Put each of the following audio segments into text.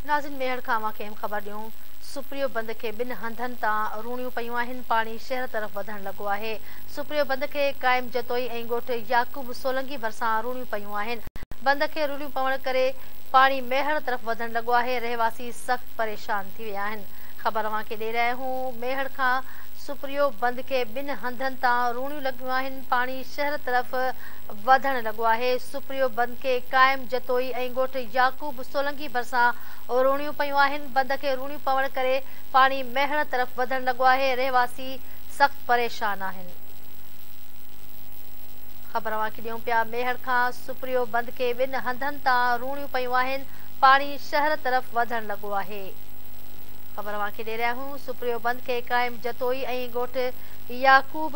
नाज़िन मेहर खां मां खे ख़बर ॾियूं सुप्रियो बंद के ॿिनि हंधनि तां रूणियूं पयूं आहिनि। पाणी शहर तरफ़ वधण लॻो आहे। सुप्रियो बंद खे क़ाइम जतोई ऐं ॻोठ याकूब सोलंगी भरिसां रूणियूं पयूं आहिनि। बंद खे रूणियूं पवण करे पाणी मेहर तरफ़ वधण लॻो आहे। रहवासी सख़्त परेशान थी विया आहिनि। ख़बर अव्हां खे ॾेई रहिया आहियूं मेहर खां सुप्रियो बंद के ॿिनि हंधनि तां रूणियूं लॻियूं आहिनि। पाणी शहर तरफ़ वधण लॻो आहे। सुप्रियो बंद के क़ाइम जतोई ऐं ॻोठ याकूब सोलंगी भरिसां रूणियूं पयूं आहिनि। बंद खे रूणियूं पवण करे पाणी मेहर तरफ़ वधण लॻो आहे। रहवासी सख़्त परेशान आहिनि। ख़बर अव्हां खे ॾियूं पिया मेहर खां सुप्रियो बंद के ॿिनि हंधनि तां रूणियूं पयूं आहिनि। पाणी शहर तरफ़ वधण लॻो आहे। ख़बर अव्हां खे ॾेई रहिया आहियूं सुप्रियो बंद के क़ाइम जतोई ऐं ॻोठ याकूब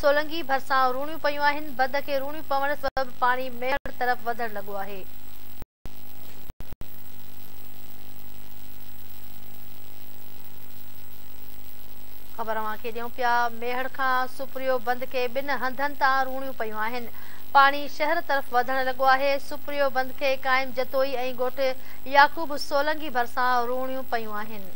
सोलंगी भरिसां रूणियूं पयूं आहिनि। बंद खे रूणियूं पवण सबबि पाणी मेहर तरफ़ वधण लॻो आहे। ख़बर अव्हां खे ॾियूं पिया मेहर खां सुप्रियो बंद के ॿिनि हंधनि तां रूणियूं पयूं आहिनि। पाणी शहर तरफ़ वधण लॻो आहे। सुप्रियो बंद के क़ाइम जतोई ऐं ॻोठ याकूब सोलंगी भरिसां रूणियूं पयूं आहिनि।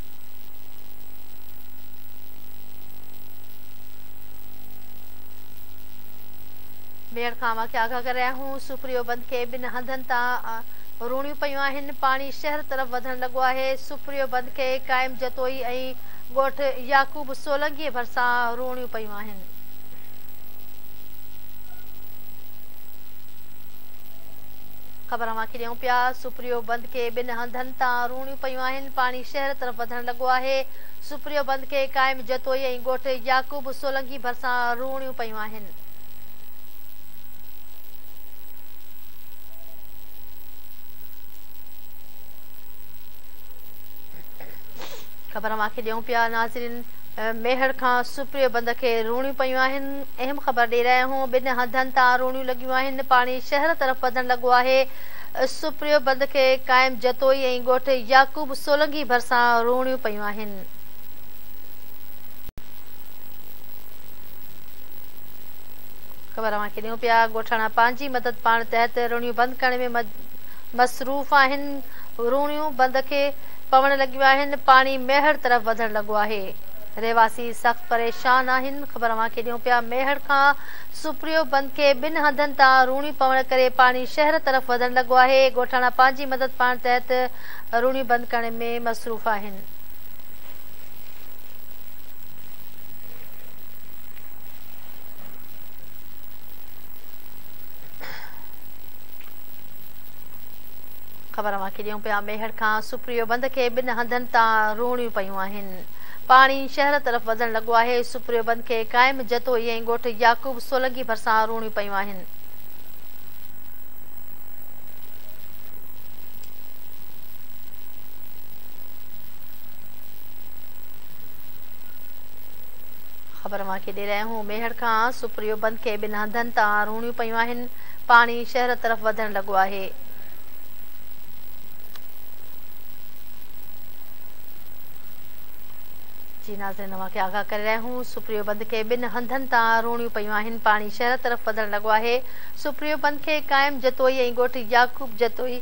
मेहर खां मां खे आगाह करे रहिया आहियूं सुप्रियो बंद के ॿिनि हंधनि तां रूणियूं पयूं आहिनि। पाणी शहर तरफ़ वधण लॻो आहे। सुप्रियो बंद के क़ाइम जतोई ऐं ॻोठ याकूब सोलंगी भरिसां रूणियूं पयूं आहिनि। ख़बर अव्हां खे ॾियूं पिया सुप्रियो बंद के ॿिनि हंधनि तां रूणियूं पयूं आहिनि। पाणी शहर तरफ़ वधण लॻो आहे। सुप्रियो बंद के क़ाइम जतोई ऐं ॻोठ याकूब सोलंगी भरिसां रूणियूं पयूं आहिनि। ख़बर अव्हां खे ॾियूं पिया नाज़रीन मेहर खां सुप्रियो बंद खे रूणियूं पयूं आहिनि। अहम ख़बर ॾेई रहिया आहियूं ॿिनि हंधनि तां रूणियूं लॻियूं आहिनि। पाणी शहर तरफ़ वधण लॻो आहे। सुप्रियो बंद खे क़ाइम जतोई ऐं ॻोठ याकूब सोलंगी भरिसां रूणियूं पयूं आहिनि। ख़बर अव्हां खे ॾियूं पिया ॻोठाणा पंहिंजी मदद पाण तहत रूणियूं बंदि करण में मसरूफ़ आहिनि। रूणियूं बंद खे पवण लॻियूं आहिनि। पाणी मेहर तरफ़ वधण लॻो आहे। रहवासी सख़्त परेशान आहिनि। ख़बर अव्हां खे ॾियूं पिया मेहर खां सुप्रियो बंद के ॿिनि हंधनि तां रूणियूं पवण करे पाणी शहर तरफ़ वधण लॻो आहे। ॻोठाणा पंहिंजी मदद पाण तहत रूणियूं बंदि करण में मसरूफ़ आहिनि। ख़बर अव्हां खे ॾियूं पिया मेहर खां सुप्रियो बंद के ॿिनि हंधनि तां रूणियूं पयूं आहिनि। पाणी शहर तरफ़ वधण लॻो आहे। सुप्रियो बंद के क़ाइम जतोई ऐं ॻोठ याकूब सोलंगी भरिसां रूणियूं पयूं आहिनि। ख़बर अव्हां खे ॾेई रहिया आहियूं मेहर खां सुप्रियो बंद के ॿिनि हंधनि तां रूणियूं पयूं आहिनि। पाणी शहर तरफ़ वधण लॻो आहे। जी नाज़रीन अव्हां खे आगाह करे रहिया आहियूं सुप्रियो बंद के ॿिनि हंधनि तां रूणियूं पयूं आहिनि। पाणी शहर तरफ़ वधण लॻो आहे। सुप्रियो बंद खे क़ाइम जतोई ऐं ॻोठ याकूब जतोई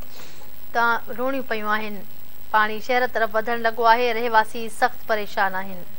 तां रूणियूं पयूं आहिनि। पाणी शहर तरफ़ वधण लॻो आहे। रहवासी सख़्त परेशान आहिनि।